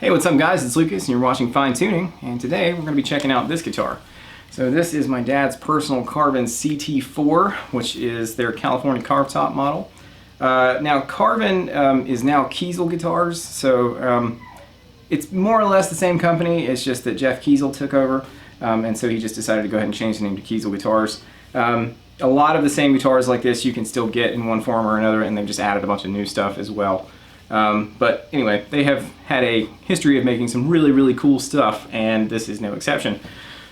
Hey, what's up guys? It's Lucas and you're watching Fine Tuning, and today we're going to be checking out this guitar. So this is my dad's personal Carvin CT4, which is their California carve top model. Now Carvin is now Kiesel guitars, so it's more or less the same company. It's just that Jeff Kiesel took over, and so he just decided to go ahead and change the name to Kiesel guitars. A lot of the same guitars like this you can still get in one form or another, and they've just added a bunch of new stuff as well. But anyway, they have had a history of making some really cool stuff, and this is no exception.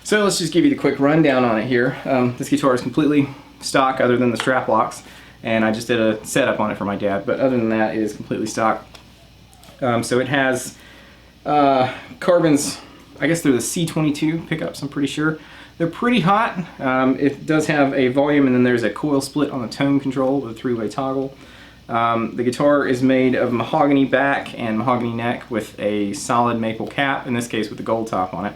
So let's just give you the quick rundown on it here. This guitar is completely stock other than the strap locks, and I just did a setup on it for my dad, but other than that it is completely stock. So it has Carvin's, I guess they're the C22 pickups, I'm pretty sure. They're pretty hot. It does have a volume, and then there's a coil split on the tone control with a three-way toggle. The guitar is made of mahogany back and mahogany neck with a solid maple cap, in this case with the gold top on it.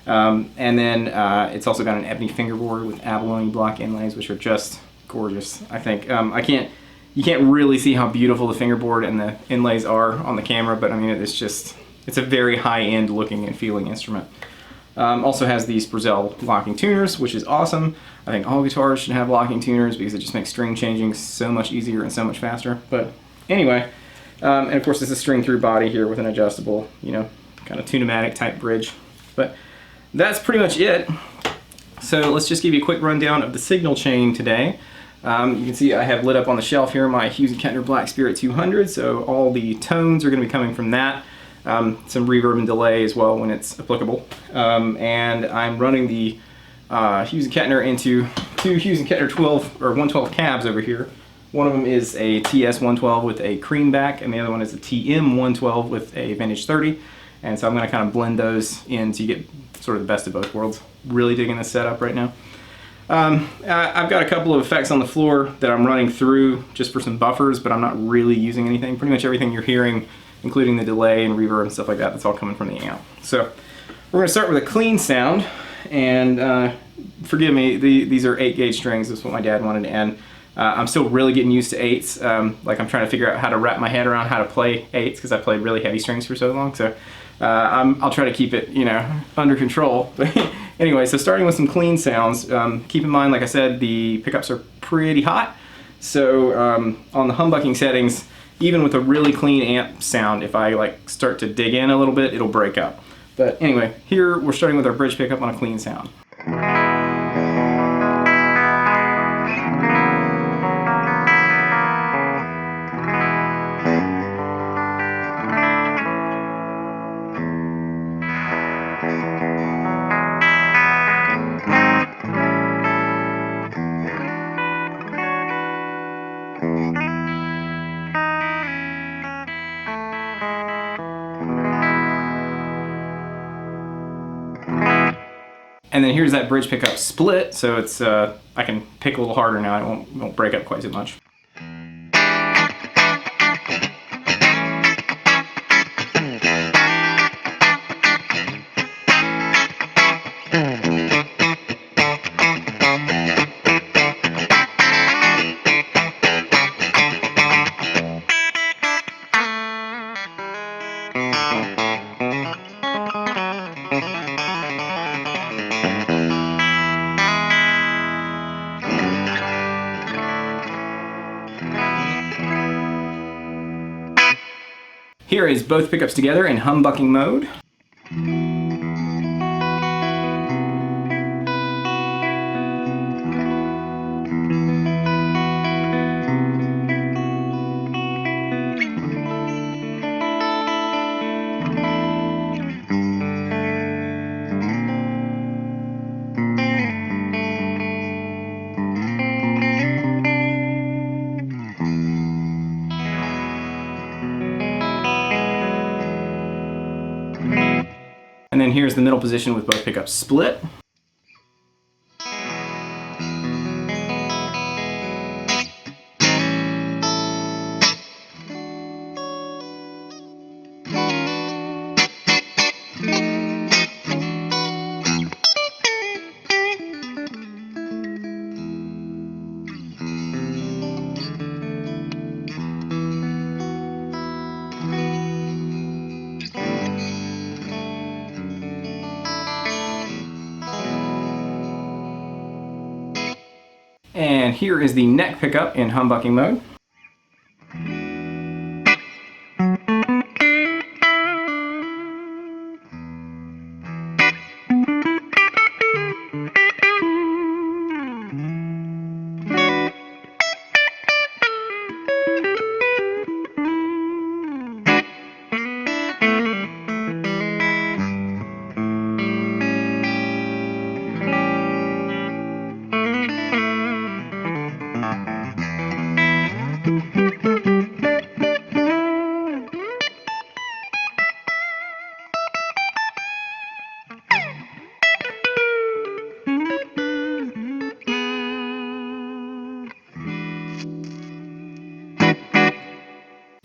And then it's also got an ebony fingerboard with abalone block inlays, which are just gorgeous, I think. You can't really see how beautiful the fingerboard and the inlays are on the camera, but I mean it's a very high-end looking and feeling instrument. Also has these Brazil locking tuners, which is awesome. I think all guitars should have locking tuners because it just makes string changing so much easier and so much faster. But anyway, and of course it's a string through body here with an adjustable, kind of tune-o-matic type bridge. But that's pretty much it. So let's just give you a quick rundown of the signal chain today. You can see I have lit up on the shelf here my Hughes & Kettner Black Spirit 200, so all the tones are going to be coming from that. Some reverb and delay as well when it's applicable. And I'm running the Hughes & Kettner into two Hughes & Kettner 112 cabs over here. One of them is a TS112 with a cream back, and the other one is a TM112 with a vintage 30. And so I'm going to kind of blend those in to get sort of the best of both worlds. Really digging this setup right now. I've got a couple of effects on the floor that I'm running through just for some buffers, but I'm not really using anything. Pretty much everything you're hearing, including the delay and reverb and stuff like that, that's all coming from the amp. So we're going to start with a clean sound, and forgive me, these are 8-gauge strings. This is what my dad wanted, and I'm still really getting used to 8s. Like I'm trying to figure out how to wrap my head around how to play 8s because I played really heavy strings for so long. So I'll try to keep it, under control. But anyway, so starting with some clean sounds. Keep in mind, like I said, the pickups are pretty hot. So on the humbucking settings, even with a really clean amp sound, if I start to dig in a little bit, it'll break up. But anyway, here we're starting with our bridge pickup on a clean sound. And then here's that bridge pickup split, so it's I can pick a little harder now. It won't break up quite so much. Here is both pickups together in humbucking mode. And then here's the middle position with both pickups split. And here is the neck pickup in humbucking mode.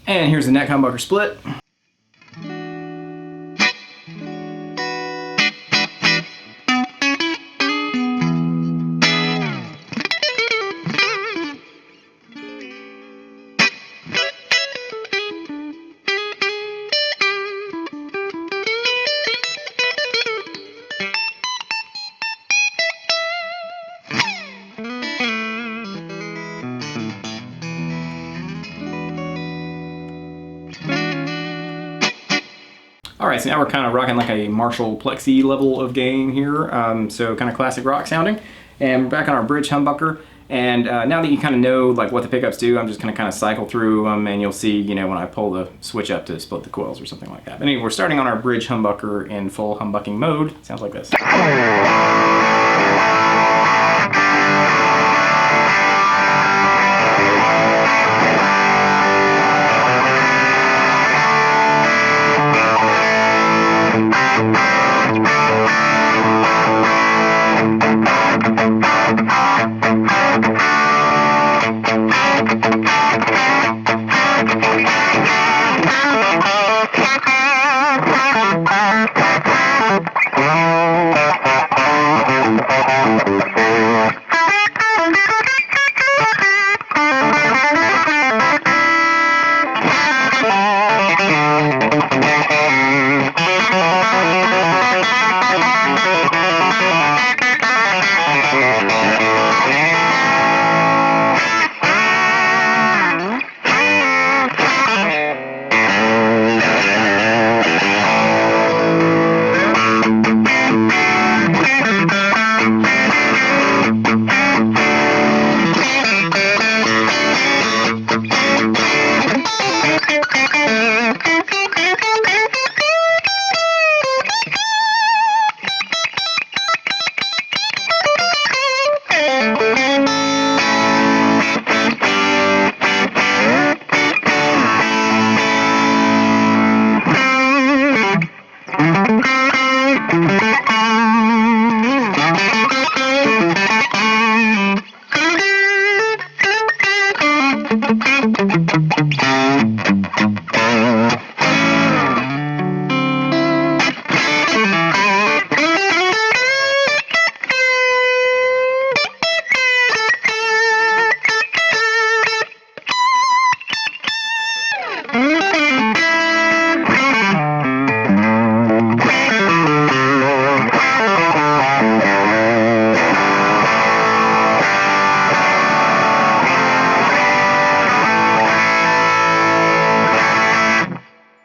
And here's the neck humbucker split. Alright, so now we're kind of rocking like a Marshall Plexi level of gain here, so kind of classic rock sounding. And we're back on our bridge humbucker, and now that you kind of know like what the pickups do, I'm just going to kind of cycle through them, and you'll see, you know, when I pull the switch up to split the coils or something like that. But anyway, we're starting on our bridge humbucker in full humbucking mode. It sounds like this.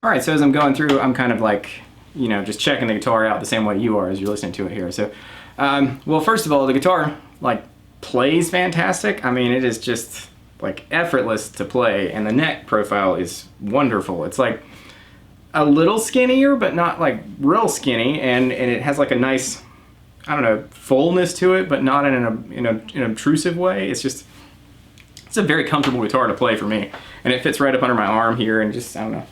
Alright, so as I'm going through, I'm kind of like, you know, just checking the guitar out the same way you are as you're listening to it here. So, well, first of all, the guitar, like, plays fantastic. I mean, it is just, like, effortless to play, and the neck profile is wonderful. It's, like, a little skinnier, but not, like, real skinny, and it has, like, a nice, I don't know, fullness to it, but not in an obtrusive way. It's just, it's a very comfortable guitar to play for me, and it fits right up under my arm here, and just, I don't know,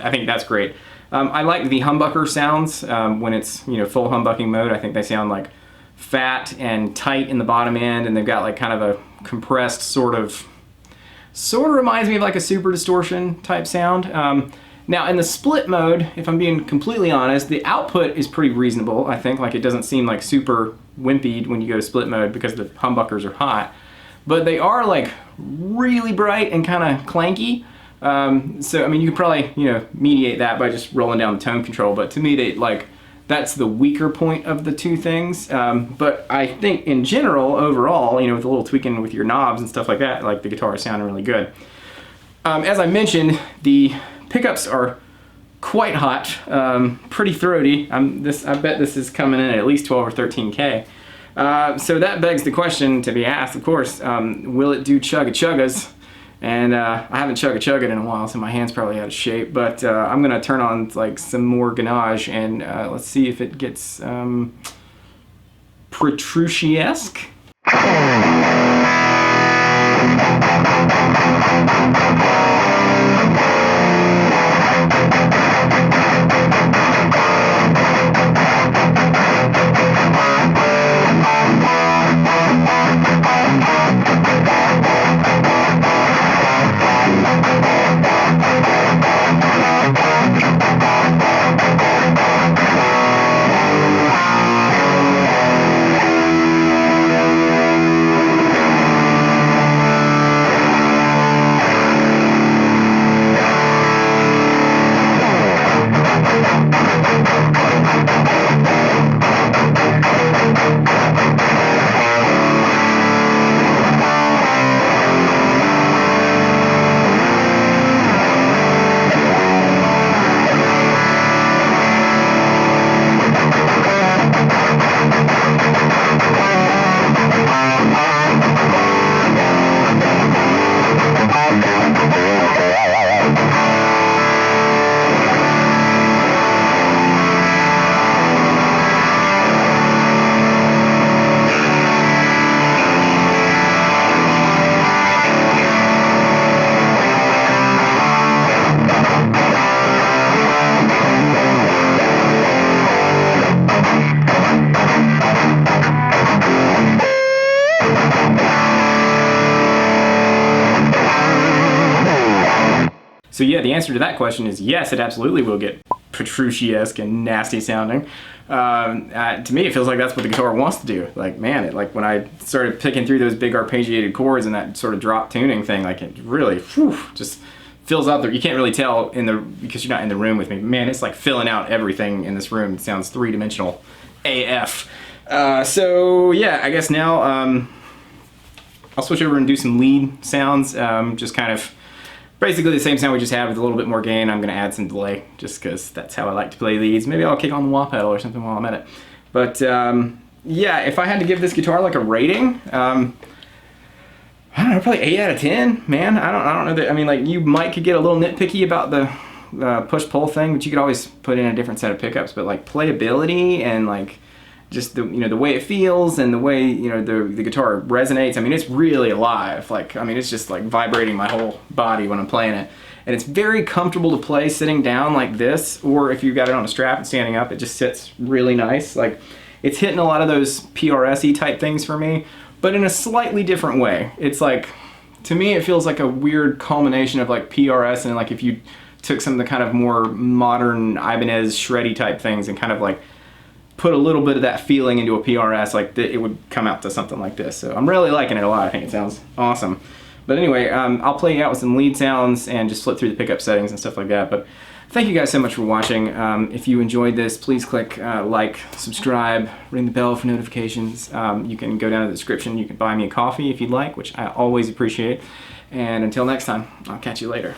I think that's great. I like the humbucker sounds when it's, you know, full humbucking mode. I think they sound like fat and tight in the bottom end, and they've got like kind of a compressed sort of reminds me of like a super distortion type sound. Now in the split mode, if I'm being completely honest, the output is pretty reasonable. I think like it doesn't seem like super wimpy when you go to split mode because the humbuckers are hot, but they are like really bright and kind of clanky. So I mean, you could probably, you know, mediate that by just rolling down the tone control, but to me that's the weaker point of the two things. But I think in general, overall, you know, with a little tweaking with your knobs and stuff like that, like the guitar is sounding really good. As I mentioned, the pickups are quite hot, pretty throaty. I bet this is coming in at least 12 or 13K. So that begs the question to be asked, of course, will it do chugga-chuggas? And I haven't chugga-chuggaed in a while, so my hand's probably out of shape. But I'm gonna turn on like some more ganache, and let's see if it gets Petrucci-esque. So yeah, the answer to that question is yes, it absolutely will get Petrucci-esque and nasty sounding. To me, it feels like that's what the guitar wants to do. Like, man, like when I started picking through those big arpeggiated chords and that sort of drop tuning thing, like it really just fills out there. You can't really tell because you're not in the room with me. Man, it's like filling out everything in this room. It sounds three-dimensional AF. So yeah, I guess now I'll switch over and do some lead sounds. Just kind of basically the same sound we just had with a little bit more gain. I'm going to add some delay just because that's how I like to play leads. Maybe I'll kick on the wah pedal or something while I'm at it. But yeah, if I had to give this guitar like a rating, I don't know, probably 8 out of 10, man. I don't know that, I mean, like you could get a little nitpicky about the push-pull thing, but you could always put in a different set of pickups. But like playability and like just the way it feels and the way the guitar resonates. I mean, it's really alive. Like, I mean, it's just like vibrating my whole body when I'm playing it. And it's very comfortable to play sitting down like this, or if you've got it on a strap and standing up, it just sits really nice. Like, it's hitting a lot of those PRS-y type things for me, but in a slightly different way. It's like, to me, it feels like a weird culmination of like PRS and like if you took some of the kind of more modern Ibanez shreddy type things and kind of like put a little bit of that feeling into a PRS, like it would come out to something like this. So I'm really liking it a lot. I think it sounds awesome. But anyway, I'll play you out with some lead sounds and just flip through the pickup settings and stuff like that. But thank you guys so much for watching. If you enjoyed this, please click like, subscribe, ring the bell for notifications. You can go down to the description. You can buy me a coffee if you'd like, which I always appreciate. And until next time, I'll catch you later.